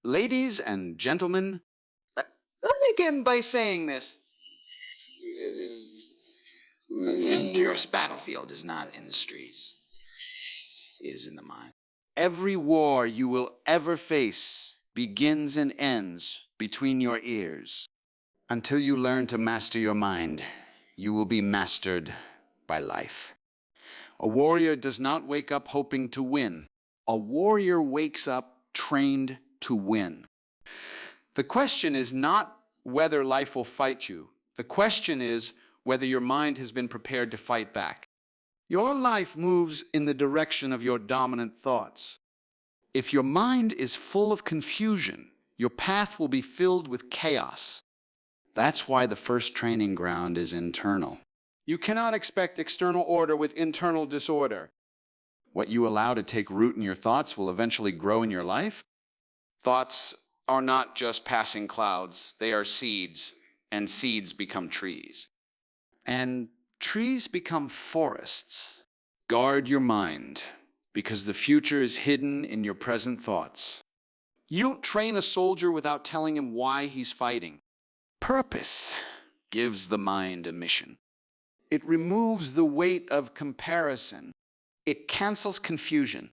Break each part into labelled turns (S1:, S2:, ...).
S1: Ladies and gentlemen, let me begin by saying this. Your battlefield is not in the streets. It is in the mind. Every war you will ever face begins and ends between your ears. Until you learn to master your mind, you will be mastered by life. A warrior does not wake up hoping to win. A warrior wakes up trained to win. The question is not whether life will fight you. The question is whether your mind has been prepared to fight back. Your life moves in the direction of your dominant thoughts. If your mind is full of confusion, your path will be filled with chaos. That's why the first training ground is internal. You cannot expect external order with internal disorder. What you allow to take root in your thoughts will eventually grow in your life. Thoughts are not just passing clouds, they are seeds, and seeds become trees. And trees become forests. Guard your mind, because the future is hidden in your present thoughts. You don't train a soldier without telling him why he's fighting. Purpose gives the mind a mission. It removes the weight of comparison. It cancels confusion.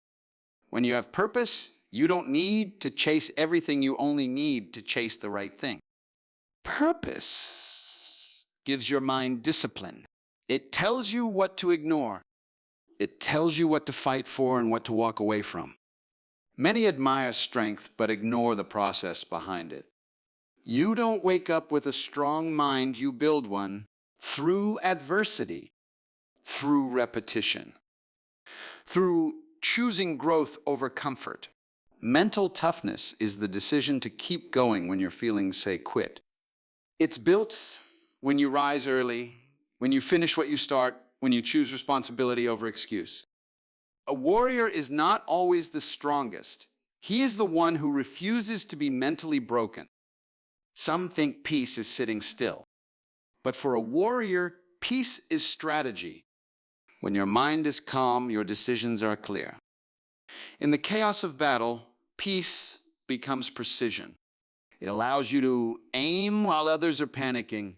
S1: When you have purpose, you don't need to chase everything, you only need to chase the right thing. Purpose gives your mind discipline. It tells you what to ignore. It tells you what to fight for and what to walk away from. Many admire strength but ignore the process behind it. You don't wake up with a strong mind, you build one through adversity, through repetition, through choosing growth over comfort. Mental toughness is the decision to keep going when your feelings say quit. It's built when you rise early, when you finish what you start, when you choose responsibility over excuse. A warrior is not always the strongest. He is the one who refuses to be mentally broken. Some think peace is sitting still. But for a warrior, peace is strategy. When your mind is calm, your decisions are clear. In the chaos of battle, peace becomes precision. It allows you to aim while others are panicking.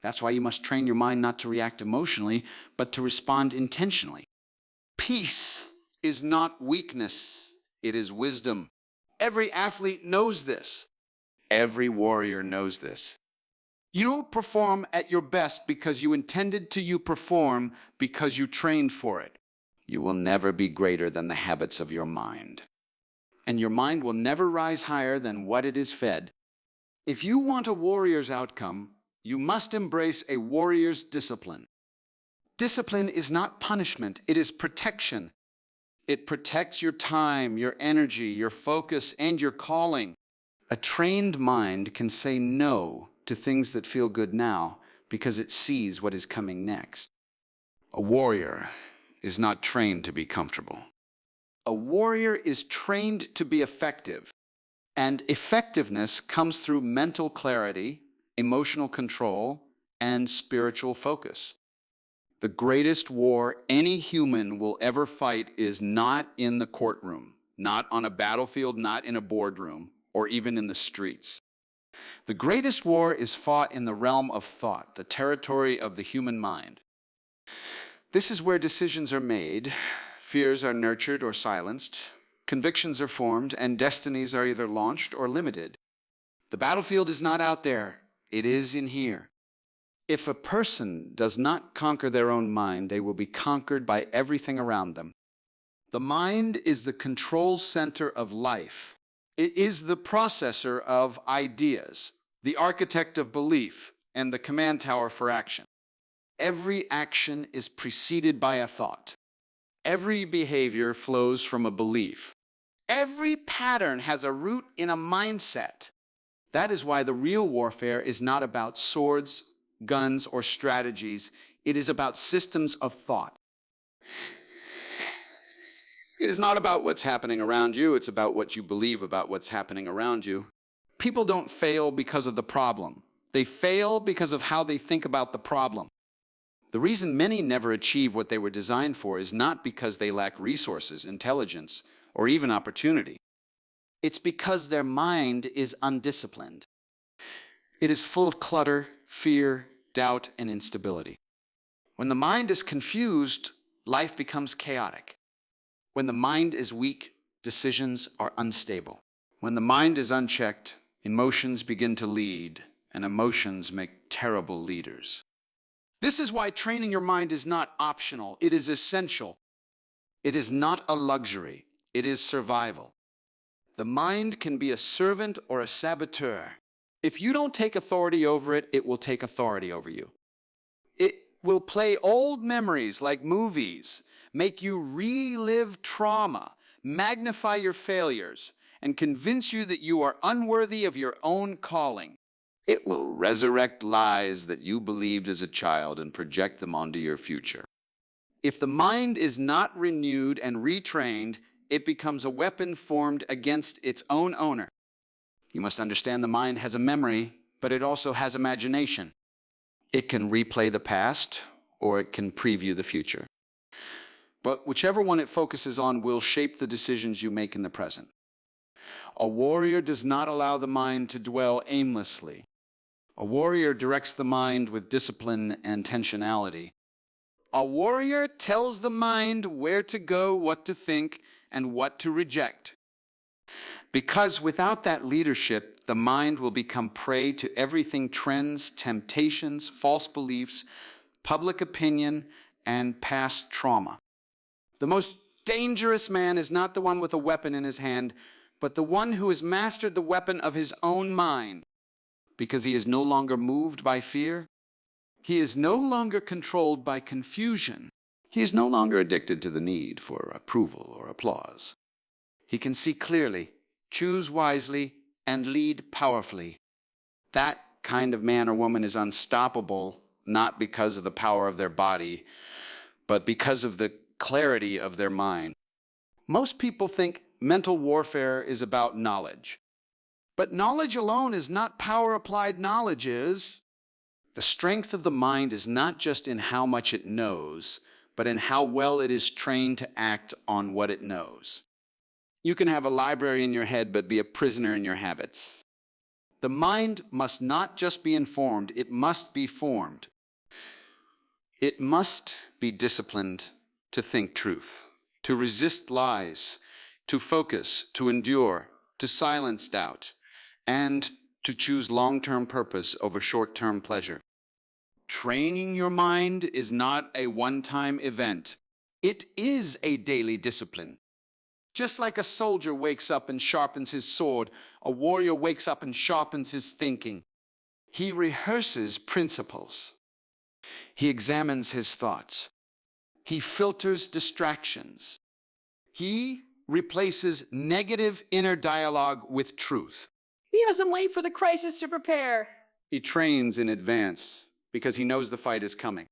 S1: That's why you must train your mind not to react emotionally, but to respond intentionally. Peace is not weakness, it is wisdom. Every athlete knows this. Every warrior knows this. You don't perform at your best because you intended to, you perform because you trained for it. You will never be greater than the habits of your mind. And your mind will never rise higher than what it is fed. If you want a warrior's outcome, you must embrace a warrior's discipline. Discipline is not punishment, it is protection. It protects your time, your energy, your focus, and your calling. A trained mind can say no to things that feel good now because it sees what is coming next. A warrior is not trained to be comfortable. A warrior is trained to be effective, and effectiveness comes through mental clarity, emotional control, and spiritual focus. The greatest war any human will ever fight is not in the courtroom, not on a battlefield, not in a boardroom, or even in the streets. The greatest war is fought in the realm of thought, the territory of the human mind. This is where decisions are made, fears are nurtured or silenced, convictions are formed, and destinies are either launched or limited. The battlefield is not out there, it is in here. If a person does not conquer their own mind, they will be conquered by everything around them. The mind is the control center of life. It is the processor of ideas, the architect of belief, and the command tower for action. Every action is preceded by a thought. Every behavior flows from a belief. Every pattern has a root in a mindset. That is why the real warfare is not about swords, guns, or strategies. It is about systems of thought. It is not about what's happening around you, it's about what you believe about what's happening around you. People don't fail because of the problem. They fail because of how they think about the problem. The reason many never achieve what they were designed for is not because they lack resources, intelligence, or even opportunity. It's because their mind is undisciplined. It is full of clutter, fear, doubt, and instability. When the mind is confused, life becomes chaotic. When the mind is weak, decisions are unstable. When the mind is unchecked, emotions begin to lead, and emotions make terrible leaders. This is why training your mind is not optional. It is essential. It is not a luxury. It is survival. The mind can be a servant or a saboteur. If you don't take authority over it, it will take authority over you. It will play old memories like movies, make you relive trauma, magnify your failures, and convince you that you are unworthy of your own calling. It will resurrect lies that you believed as a child and project them onto your future. If the mind is not renewed and retrained, it becomes a weapon formed against its own owner. You must understand the mind has a memory, but it also has imagination. It can replay the past, or it can preview the future. But whichever one it focuses on will shape the decisions you make in the present. A warrior does not allow the mind to dwell aimlessly. A warrior directs the mind with discipline and intentionality. A warrior tells the mind where to go, what to think, and what to reject. Because without that leadership, the mind will become prey to everything: trends, temptations, false beliefs, public opinion, and past trauma. The most dangerous man is not the one with a weapon in his hand, but the one who has mastered the weapon of his own mind. Because he is no longer moved by fear. He is no longer controlled by confusion. He is no longer addicted to the need for approval or applause. He can see clearly, choose wisely, and lead powerfully. That kind of man or woman is unstoppable, not because of the power of their body, but because of the clarity of their mind. Most people think mental warfare is about knowledge. But knowledge alone is not power. Applied knowledge is. The strength of the mind is not just in how much it knows, but in how well it is trained to act on what it knows. You can have a library in your head, but be a prisoner in your habits. The mind must not just be informed, it must be formed. It must be disciplined to think truth, to resist lies, to focus, to endure, to silence doubt, and to choose long-term purpose over short-term pleasure. Training your mind is not a one-time event. It is a daily discipline. Just like a soldier wakes up and sharpens his sword, a warrior wakes up and sharpens his thinking. He rehearses principles. He examines his thoughts. He filters distractions. He replaces negative inner dialogue with truth.
S2: He doesn't wait for the crisis to prepare.
S1: He trains in advance because he knows the fight is coming.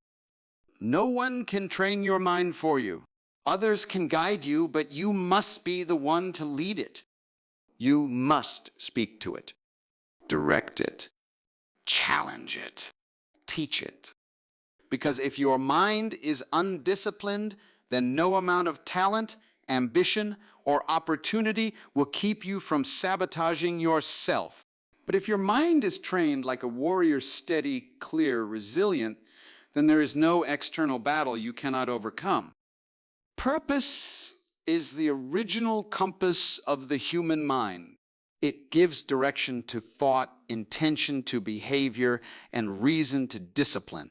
S1: No one can train your mind for you. Others can guide you, but you must be the one to lead it. You must speak to it, direct it, challenge it, teach it. Because if your mind is undisciplined, then no amount of talent, ambition, or opportunity will keep you from sabotaging yourself. But if your mind is trained like a warrior, steady, clear, resilient, then there is no external battle you cannot overcome. Purpose is the original compass of the human mind. It gives direction to thought, intention to behavior, and reason to discipline.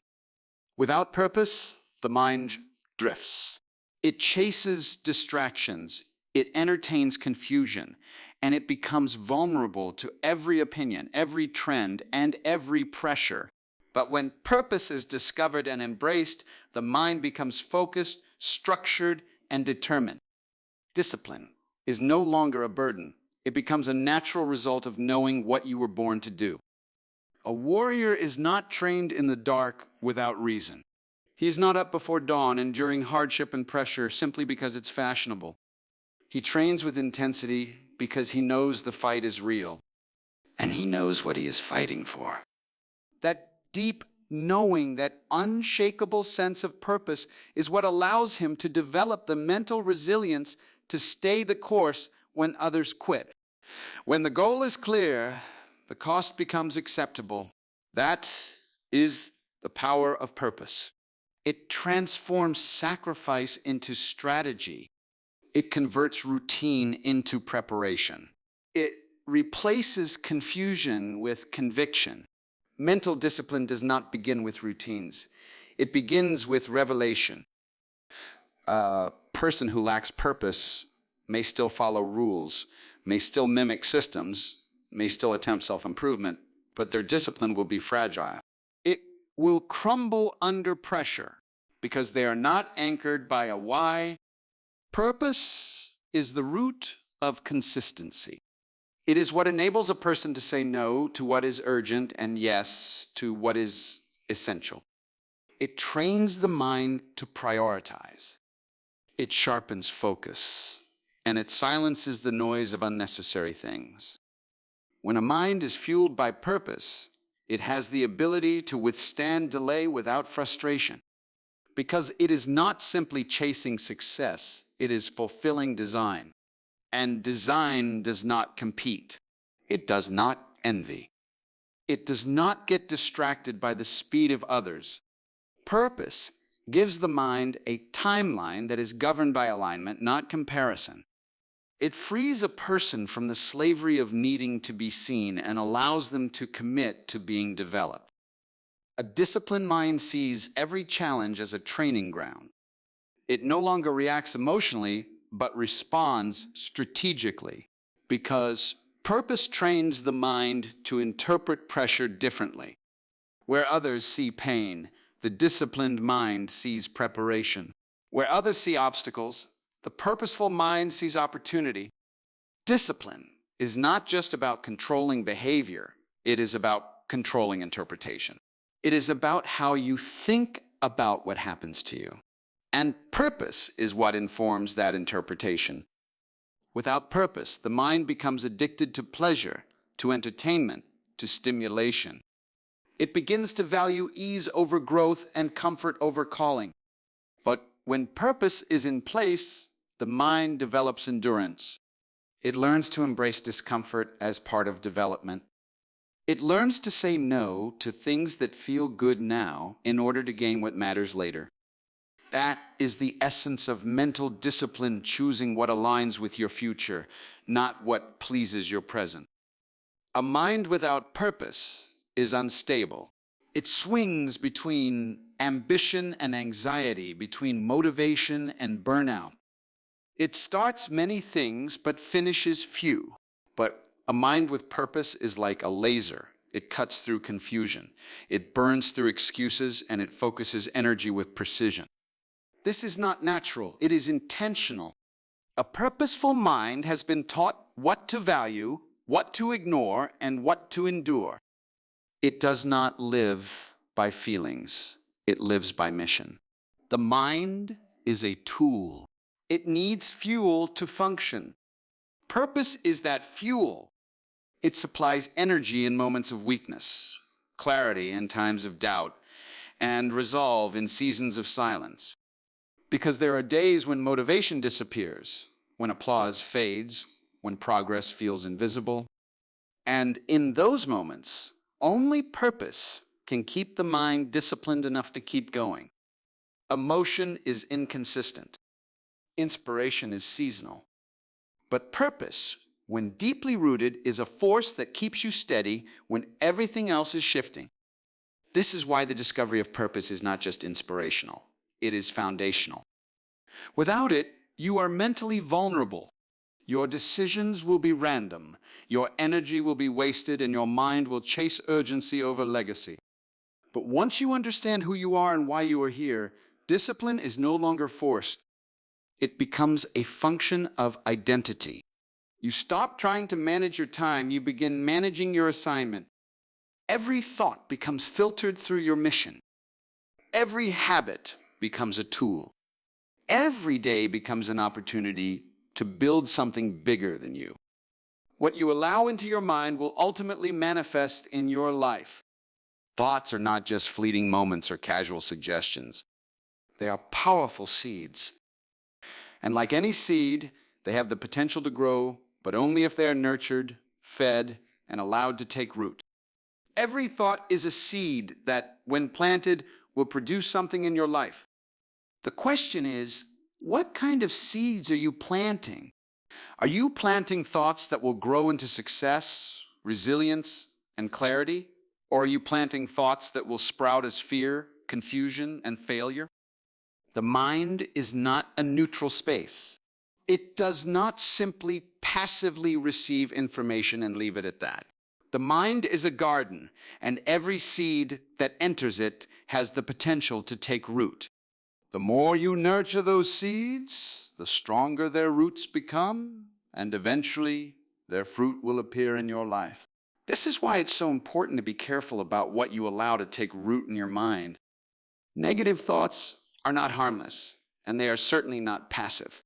S1: Without purpose, the mind drifts. It chases distractions, it entertains confusion, and it becomes vulnerable to every opinion, every trend, and every pressure. But when purpose is discovered and embraced, the mind becomes focused, structured, and determined. Discipline is no longer a burden. It becomes a natural result of knowing what you were born to do. A warrior is not trained in the dark without reason. He is not up before dawn enduring hardship and pressure simply because it's fashionable. He trains with intensity because he knows the fight is real, and he knows what he is fighting for. That deep knowing, that unshakable sense of purpose is what allows him to develop the mental resilience to stay the course when others quit. When the goal is clear, the cost becomes acceptable. That is the power of purpose. It transforms sacrifice into strategy. It converts routine into preparation. It replaces confusion with conviction. Mental discipline does not begin with routines. It begins with revelation. A person who lacks purpose may still follow rules, may still mimic systems, may still attempt self-improvement, but their discipline will be fragile. It will crumble under pressure because they are not anchored by a why. Purpose is the root of consistency. It is what enables a person to say no to what is urgent and yes to what is essential. It trains the mind to prioritize. It sharpens focus, and it silences the noise of unnecessary things. When a mind is fueled by purpose, it has the ability to withstand delay without frustration, because it is not simply chasing success, it is fulfilling design. And design does not compete. It does not envy. It does not get distracted by the speed of others. Purpose gives the mind a timeline that is governed by alignment, not comparison. It frees a person from the slavery of needing to be seen and allows them to commit to being developed. A disciplined mind sees every challenge as a training ground. It no longer reacts emotionally, but responds strategically, because purpose trains the mind to interpret pressure differently. Where others see pain, the disciplined mind sees preparation. Where others see obstacles, the purposeful mind sees opportunity. Discipline is not just about controlling behavior, it is about controlling interpretation. It is about how you think about what happens to you. And purpose is what informs that interpretation. Without purpose, the mind becomes addicted to pleasure, to entertainment, to stimulation. It begins to value ease over growth and comfort over calling. But when purpose is in place, the mind develops endurance. It learns to embrace discomfort as part of development. It learns to say no to things that feel good now in order to gain what matters later. That is the essence of mental discipline, choosing what aligns with your future, not what pleases your present. A mind without purpose is unstable. It swings between ambition and anxiety, between motivation and burnout. It starts many things but finishes few. But a mind with purpose is like a laser. It cuts through confusion. It burns through excuses, and it focuses energy with precision. This is not natural. It is intentional. A purposeful mind has been taught what to value, what to ignore, and what to endure. It does not live by feelings. It lives by mission. The mind is a tool. It needs fuel to function. Purpose is that fuel. It supplies energy in moments of weakness, clarity in times of doubt, and resolve in seasons of silence. Because there are days when motivation disappears, when applause fades, when progress feels invisible. And in those moments, only purpose can keep the mind disciplined enough to keep going. Emotion is inconsistent. Inspiration is seasonal. But purpose, when deeply rooted, is a force that keeps you steady when everything else is shifting. This is why the discovery of purpose is not just inspirational. It is foundational. Without it, you are mentally vulnerable. Your decisions will be random, your energy will be wasted, and your mind will chase urgency over legacy. But once you understand who you are and why you are here, discipline is no longer forced. It becomes a function of identity. You stop trying to manage your time, you begin managing your assignment. Every thought becomes filtered through your mission. Every habit becomes a tool. Every day becomes an opportunity to build something bigger than you. What you allow into your mind will ultimately manifest in your life. Thoughts are not just fleeting moments or casual suggestions. They are powerful seeds. And like any seed, they have the potential to grow, but only if they are nurtured, fed, and allowed to take root. Every thought is a seed that, when planted, will produce something in your life. The question is, what kind of seeds are you planting? Are you planting thoughts that will grow into success, resilience, and clarity? Or are you planting thoughts that will sprout as fear, confusion, and failure? The mind is not a neutral space. It does not simply passively receive information and leave it at that. The mind is a garden, and every seed that enters it has the potential to take root. The more you nurture those seeds, the stronger their roots become, and eventually their fruit will appear in your life. This is why it's so important to be careful about what you allow to take root in your mind. Negative thoughts are not harmless, and they are certainly not passive.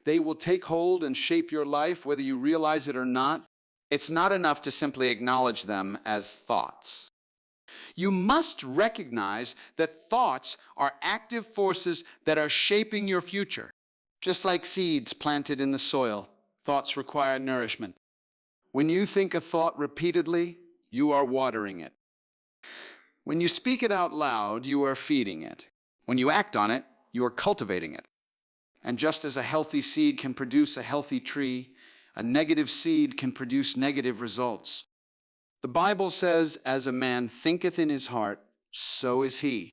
S1: They will take hold and shape your life whether you realize it or not. It's not enough to simply acknowledge them as thoughts. You must recognize that thoughts are active forces that are shaping your future. Just like seeds planted in the soil, thoughts require nourishment. When you think a thought repeatedly, you are watering it. When you speak it out loud, you are feeding it. When you act on it, you are cultivating it. And just as a healthy seed can produce a healthy tree, a negative seed can produce negative results. The Bible says, "As a man thinketh in his heart, so is he."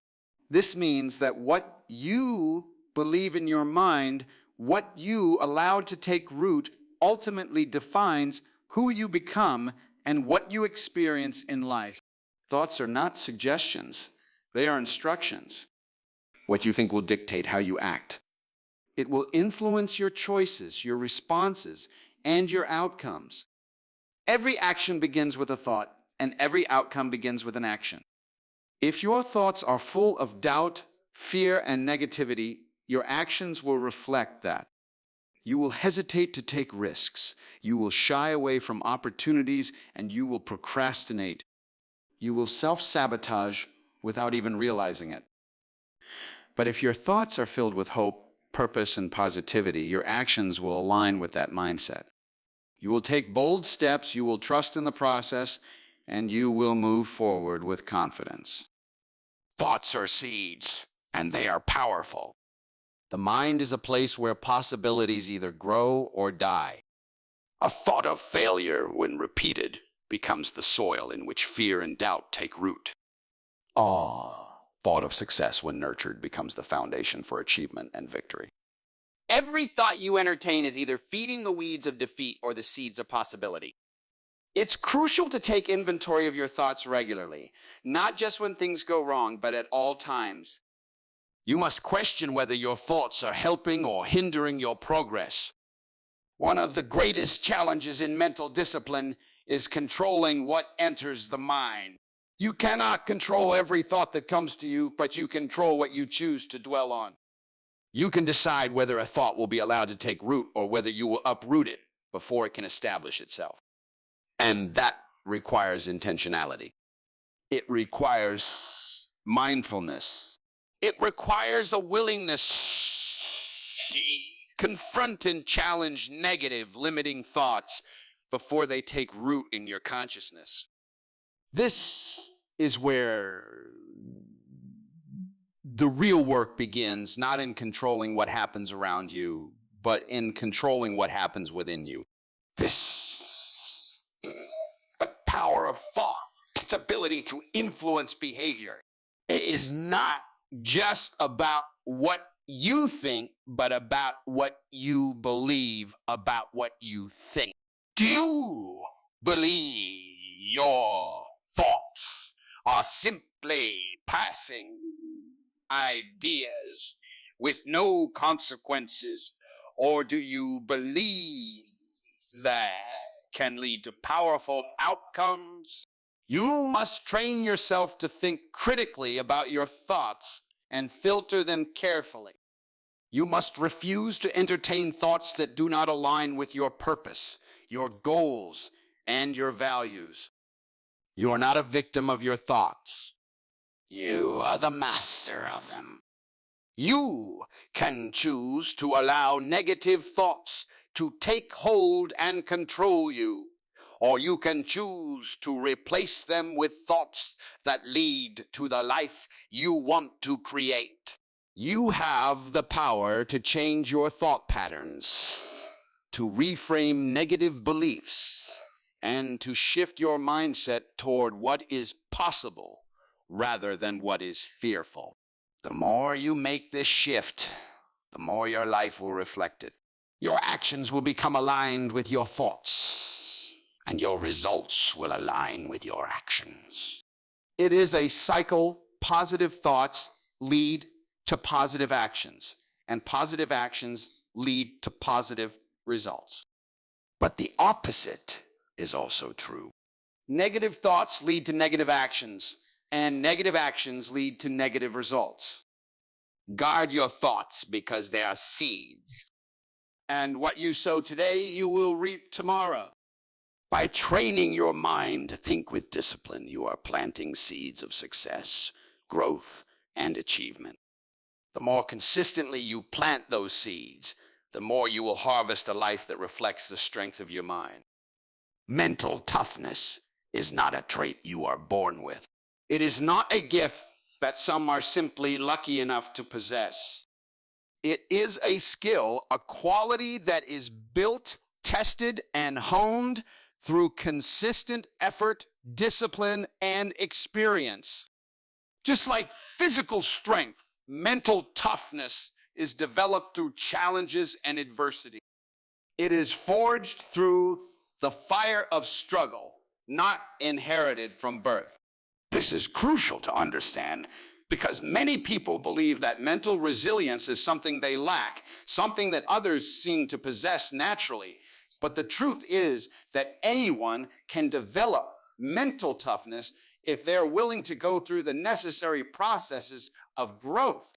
S1: This means that what you believe in your mind, what you allow to take root, ultimately defines who you become and what you experience in life. Thoughts are not suggestions, they are instructions. What you think will dictate how you act. It will influence your choices, your responses, and your outcomes. Every action begins with a thought, and every outcome begins with an action. If your thoughts are full of doubt, fear, and negativity, your actions will reflect that. You will hesitate to take risks. You will shy away from opportunities, and you will procrastinate. You will self-sabotage without even realizing it. But if your thoughts are filled with hope, purpose, and positivity, your actions will align with that mindset. You will take bold steps, you will trust in the process, and you will move forward with confidence. Thoughts are seeds, and they are powerful. The mind is a place where possibilities either grow or die. A thought of failure, when repeated, becomes the soil in which fear and doubt take root. Thought of success, when nurtured, becomes the foundation for achievement and victory.
S2: Every thought you entertain is either feeding the weeds of defeat or the seeds of possibility. It's crucial to take inventory of your thoughts regularly, not just when things go wrong, but at all times.
S1: You must question whether your thoughts are helping or hindering your progress. One of the greatest challenges in mental discipline is controlling what enters the mind. You cannot control every thought that comes to you, but you control what you choose to dwell on. You can decide whether a thought will be allowed to take root or whether you will uproot it before it can establish itself. And that requires intentionality. It requires mindfulness. It requires a willingness to confront and challenge negative, limiting thoughts before they take root in your consciousness. This is where the real work begins, not in controlling what happens around you, but in controlling what happens within you. This is the power of thought, its ability to influence behavior. It is not just about what you think, but about what you believe about what you think. Do you believe your thoughts are simply passing ideas with no consequences, or do you believe that can lead to powerful outcomes? You must train yourself to think critically about your thoughts and filter them carefully. You must refuse to entertain thoughts that do not align with your purpose, your goals, and your values. You are not a victim of your thoughts. You are the master of them. You can choose to allow negative thoughts
S2: to take hold and control you, or you can choose to replace them with thoughts that lead to the life you want to create. You have the power to change your thought patterns, to reframe negative beliefs, and to shift your mindset toward what is possible rather than what is fearful. The more you make this shift, the more your life will reflect it. Your actions will become aligned with your thoughts, and your results will align with your actions. It is a cycle. Positive thoughts lead to positive actions, and positive actions lead to positive results. But the opposite is also true. Negative thoughts lead to negative actions, and negative actions lead to negative results. Guard your thoughts because they are seeds. And what you sow today, you will reap tomorrow. By training your mind to think with discipline, you are planting seeds of success, growth, and achievement. The more consistently you plant those seeds, the more you will harvest a life that reflects the strength of your mind. Mental toughness is not a trait you are born with. It is not a gift that some are simply lucky enough to possess. It is a skill, a quality that is built, tested, and honed through consistent effort, discipline, and experience. Just like physical strength, mental toughness is developed through challenges and adversity. It is forged through the fire of struggle, not inherited from birth. This is crucial to understand because many people believe that mental resilience is something they lack, something that others seem to possess naturally. But the truth is that anyone can develop mental toughness if they're willing to go through the necessary processes of growth.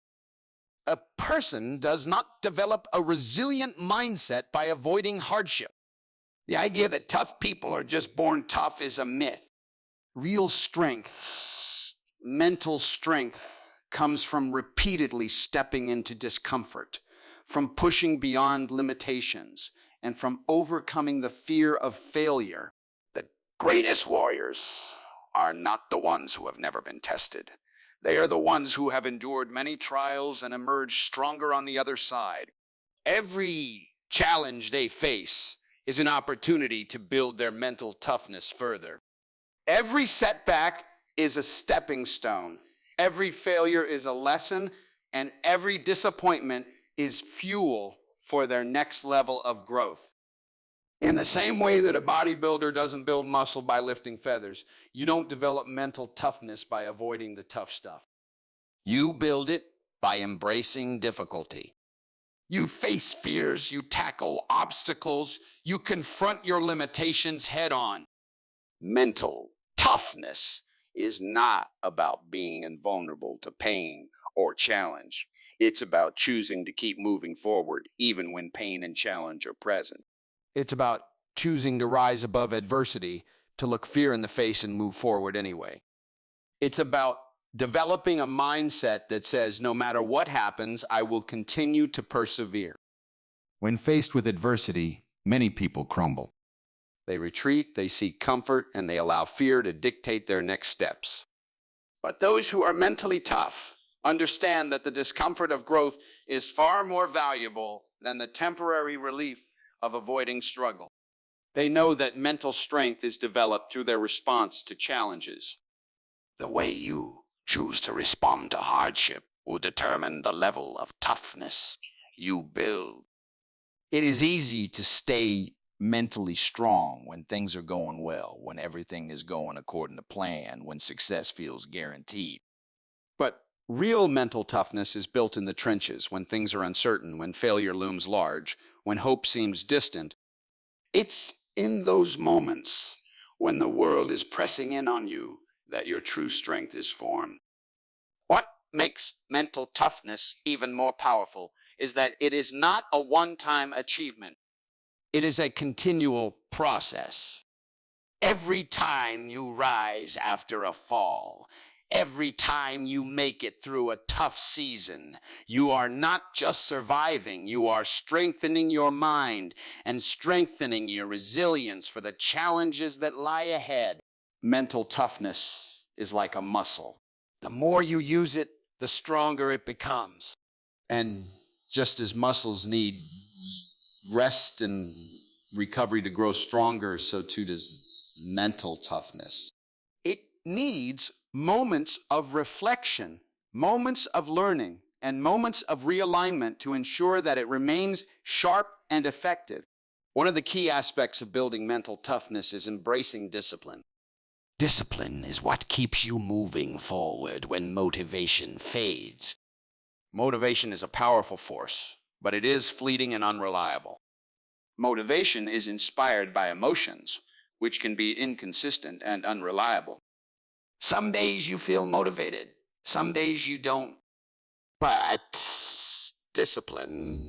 S2: A person does not develop a resilient mindset by avoiding hardship. The idea that tough people are just born tough is a myth. Real strength, mental strength, comes from repeatedly stepping into discomfort, from pushing beyond limitations, and from overcoming the fear of failure. The greatest warriors are not the ones who have never been tested. They are the ones who have endured many trials and emerged stronger on the other side. Every challenge they face is an opportunity to build their mental toughness further. Every setback is a stepping stone. Every failure is a lesson, and every disappointment is fuel for their next level of growth. In the same way that a bodybuilder doesn't build muscle by lifting feathers, you don't develop mental toughness by avoiding the tough stuff. You build it by embracing difficulty. You face fears, you tackle obstacles, you confront your limitations head on. Mental toughness is not about being invulnerable to pain or challenge. It's about choosing to keep moving forward even when pain and challenge are present. It's about choosing to rise above adversity, to look fear in the face and move forward anyway. It's about developing a mindset that says, no matter what happens, I will continue to persevere. When faced with adversity, many people crumble. They retreat, they seek comfort, and they allow fear to dictate their next steps. But those who are mentally tough understand that the discomfort of growth is far more valuable than the temporary relief of avoiding struggle. They know that mental strength is developed through their response to challenges. The way you choose to respond to hardship will determine the level of toughness you build. It is easy to stay mentally strong when things are going well, when everything is going according to plan, when success feels guaranteed. But real mental toughness is built in the trenches, when things are uncertain, when failure looms large, when hope seems distant. It's in those moments when the world is pressing in on you that your true strength is formed. What makes mental toughness even more powerful is that it is not a one-time achievement. It is a continual process. Every time you rise after a fall, Every time you make it through a tough season, you are not just surviving, you are strengthening your mind and strengthening your resilience for the challenges that lie ahead. Mental toughness is like a muscle. The more you use it, the stronger it becomes.
S1: And just as muscles need rest and recovery to grow stronger, so too does mental toughness.
S2: It needs moments of reflection, moments of learning, and moments of realignment to ensure that it remains sharp and effective. One of the key aspects of building mental toughness is embracing discipline. Discipline is what keeps you moving forward when motivation fades. Motivation is a powerful force, but it is fleeting and unreliable. Motivation is inspired by emotions, which can be inconsistent and unreliable. Some days you feel motivated, some days you don't. But discipline.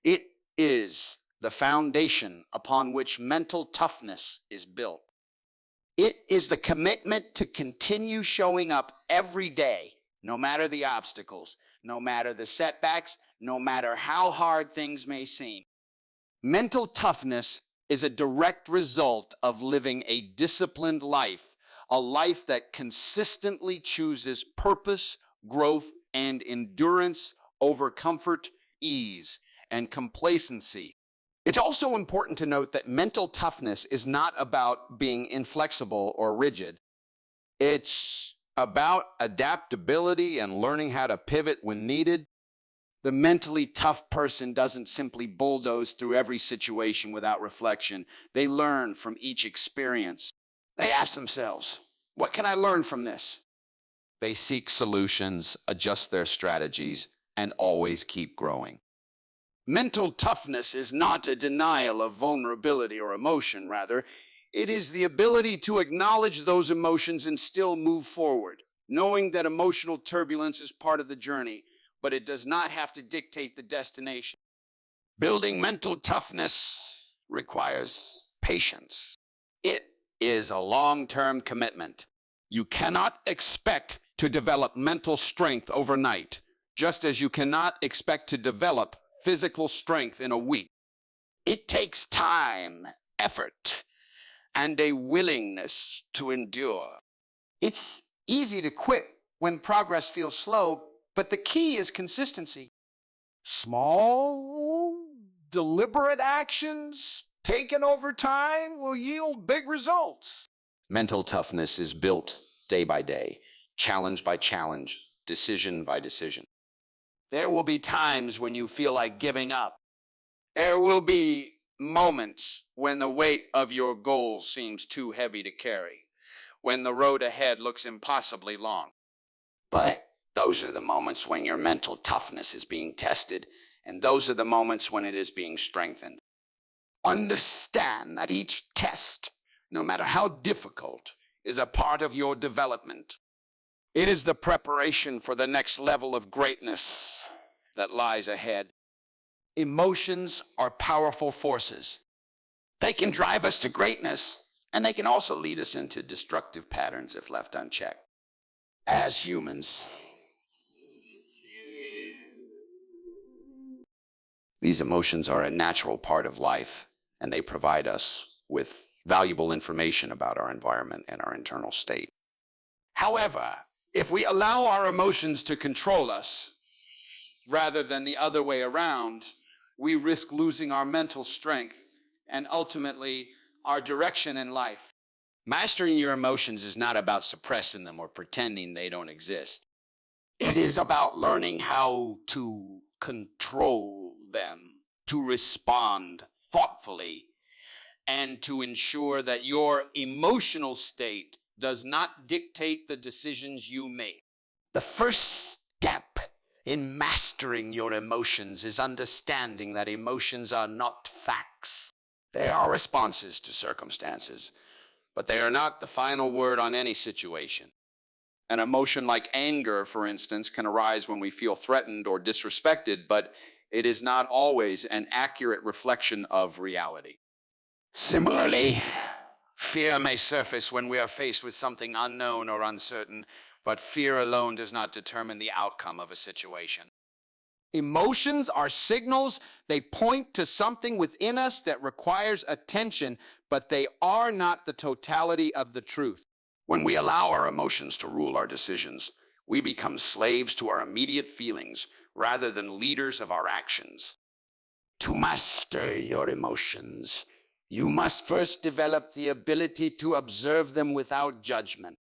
S2: It is the foundation upon which mental toughness is built. It is the commitment to continue showing up every day, no matter the obstacles, no matter the setbacks, no matter how hard things may seem. Mental toughness is a direct result of living a disciplined life, a life that consistently chooses purpose, growth, and endurance over comfort, ease, and complacency. It's also important to note that mental toughness is not about being inflexible or rigid. It's about adaptability and learning how to pivot when needed. The mentally tough person doesn't simply bulldoze through every situation without reflection. They learn from each experience. They ask themselves, what can I learn from this? They seek solutions, adjust their strategies, and always keep growing. Mental toughness is not a denial of vulnerability or emotion. Rather, it is the ability to acknowledge those emotions and still move forward, knowing that emotional turbulence is part of the journey, but it does not have to dictate the destination. Building mental toughness requires patience. It is a long-term commitment. You cannot expect to develop mental strength overnight, just as you cannot expect to develop physical strength in a week. It takes time, effort, and a willingness to endure. It's easy to quit when progress feels slow, but the key is consistency. Small, deliberate actions taken over time will yield big results. Mental toughness is built day by day, challenge by challenge, decision by decision. There will be times when you feel like giving up. There will be moments when the weight of your goals seems too heavy to carry, when the road ahead looks impossibly long. But those are the moments when your mental toughness is being tested, and those are the moments when it is being strengthened. Understand that each test, no matter how difficult, is a part of your development. It is the preparation for the next level of greatness that lies ahead. Emotions are powerful forces. They can drive us to greatness, and they can also lead us into destructive patterns if left unchecked. As humans, these emotions are a natural part of life, and they provide us with valuable information about our environment and our internal state. However, if we allow our emotions to control us, rather than the other way around, we risk losing our mental strength and ultimately our direction in life. Mastering your emotions is not about suppressing them or pretending they don't exist. It is about learning how to control them, to respond thoughtfully, and to ensure that your emotional state does not dictate the decisions you make. The first step in mastering your emotions is understanding that emotions are not facts. They are responses to circumstances, but they are not the final word on any situation. An emotion like anger, for instance, can arise when we feel threatened or disrespected, but it is not always an accurate reflection of reality. Similarly, fear may surface when we are faced with something unknown or uncertain, but fear alone does not determine the outcome of a situation. Emotions are signals. They point to something within us that requires attention, but they are not the totality of the truth. When we allow our emotions to rule our decisions, we become slaves to our immediate feelings rather than leaders of our actions. To master your emotions, you must first develop the ability to observe them without judgment.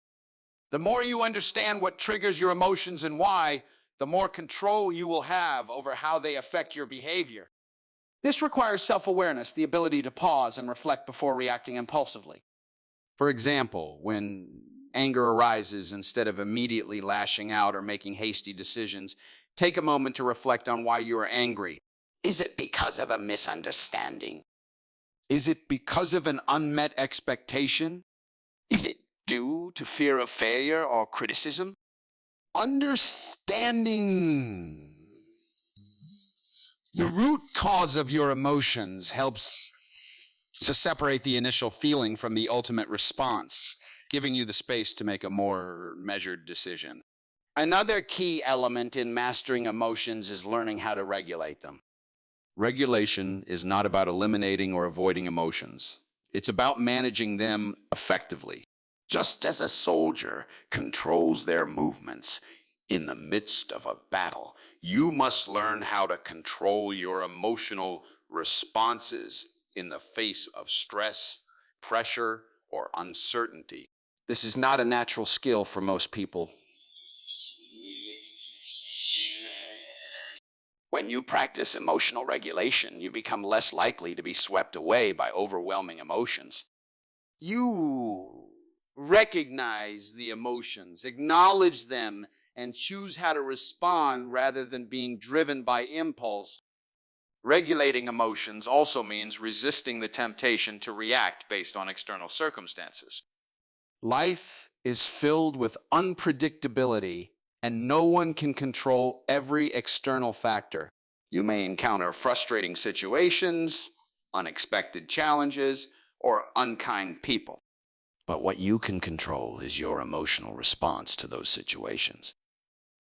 S2: The more you understand what triggers your emotions and why, the more control you will have over how they affect your behavior. This requires self-awareness, the ability to pause and reflect before reacting impulsively. For example, when anger arises, instead of immediately lashing out or making hasty decisions, take a moment to reflect on why you are angry. Is it because of a misunderstanding? Is it because of an unmet expectation? Is it due to fear of failure or criticism? Understanding the root cause of your emotions helps to separate the initial feeling from the ultimate response, giving you the space to make a more measured decision. Another key element in mastering emotions is learning how to regulate them. Regulation is not about eliminating or avoiding emotions. It's about managing them effectively. Just as a soldier controls their movements in the midst of a battle, you must learn how to control your emotional responses in the face of stress, pressure, or uncertainty. This is not a natural skill for most people. When you practice emotional regulation, you become less likely to be swept away by overwhelming emotions. You recognize the emotions, acknowledge them, and choose how to respond rather than being driven by impulse. Regulating emotions also means resisting the temptation to react based on external circumstances. Life is filled with unpredictability, and no one can control every external factor. You may encounter frustrating situations, unexpected challenges, or unkind people. But what you can control is your emotional response to those situations.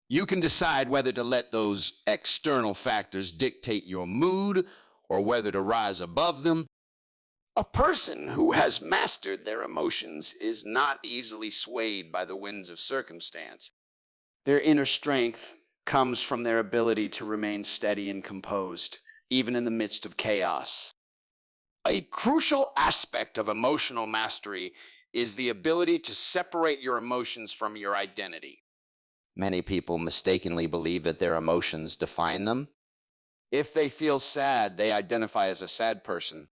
S2: You can decide whether to let those external factors dictate your mood or whether to rise above them. A person who has mastered their emotions is not easily swayed by the winds of circumstance. Their inner strength comes from their ability to remain steady and composed, even in the midst of chaos. A crucial aspect of emotional mastery is the ability to separate your emotions from your identity. Many people mistakenly believe that their emotions define them. If they feel sad, they identify as a sad person.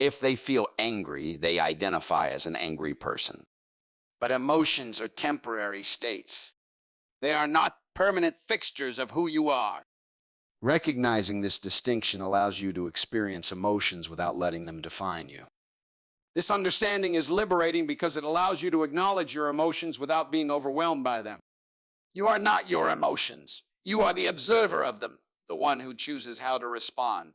S2: If they feel angry, they identify as an angry person. But emotions are temporary states. They are not permanent fixtures of who you are. Recognizing this distinction allows you to experience emotions without letting them define you. This understanding is liberating because it allows you to acknowledge your emotions without being overwhelmed by them. You are not your emotions. You are the observer of them, the one who chooses how to respond.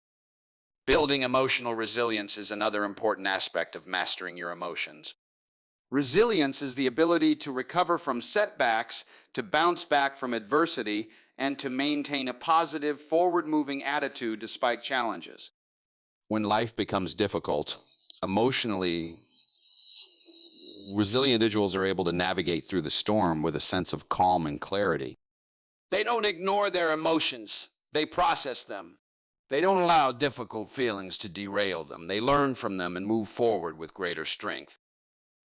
S2: Building emotional resilience is another important aspect of mastering your emotions. Resilience is the ability to recover from setbacks, to bounce back from adversity, and to maintain a positive, forward-moving attitude despite challenges. When life becomes difficult, emotionally resilient individuals are able to navigate through the storm with a sense of calm and clarity. They don't ignore their emotions. They process them. They don't allow difficult feelings to derail them. They learn from them and move forward with greater strength.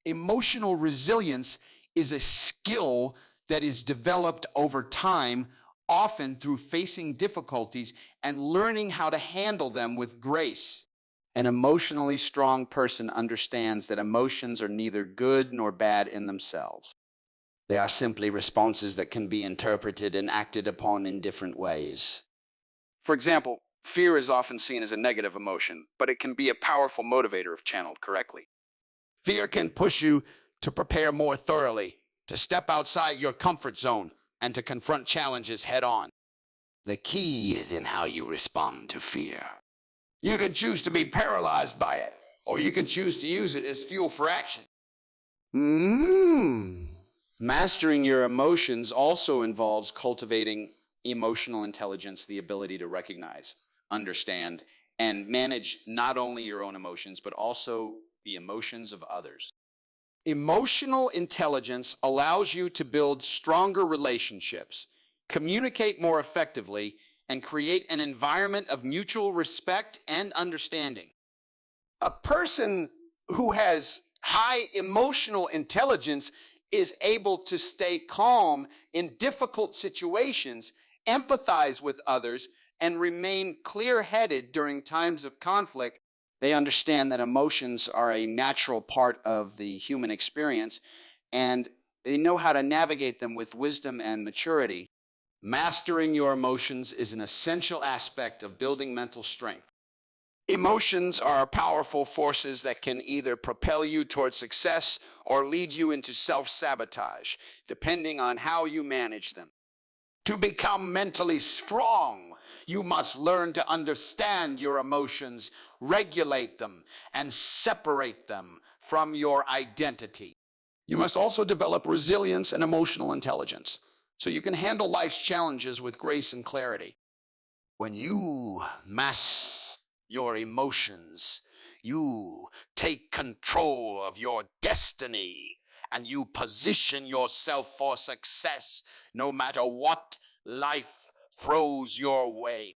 S2: Emotional resilience is a skill that is developed over time, often through facing difficulties and learning how to handle them with grace. An emotionally strong person understands that emotions are neither good nor bad in themselves. They are simply responses that can be interpreted and acted upon in different ways. For example, fear is often seen as a negative emotion, but it can be a powerful motivator if channeled correctly. Fear can push you to prepare more thoroughly, to step outside your comfort zone and to confront challenges head on. The key is in how you respond to fear. You can choose to be paralyzed by it, or you can choose to use it as fuel for action. Mastering your emotions also involves cultivating emotional intelligence, the ability to recognize, understand, and manage not only your own emotions, but also the emotions of others. Emotional intelligence allows you to build stronger relationships, communicate more effectively, and create an environment of mutual respect and understanding. A person who has high emotional intelligence is able to stay calm in difficult situations, empathize with others, and remain clear-headed during times of conflict. They understand that emotions are a natural part of the human experience, and they know how to navigate them with wisdom and maturity. Mastering your emotions is an essential aspect of building mental strength. Emotions are powerful forces that can either propel you toward success or lead you into self-sabotage, depending on how you manage them. To become mentally strong, you must learn to understand your emotions, regulate them, and separate them from your identity. You must also develop resilience and emotional intelligence, so you can handle life's challenges with grace and clarity. When you master your emotions, you take control of your destiny, and you position yourself for success no matter what life throws your way.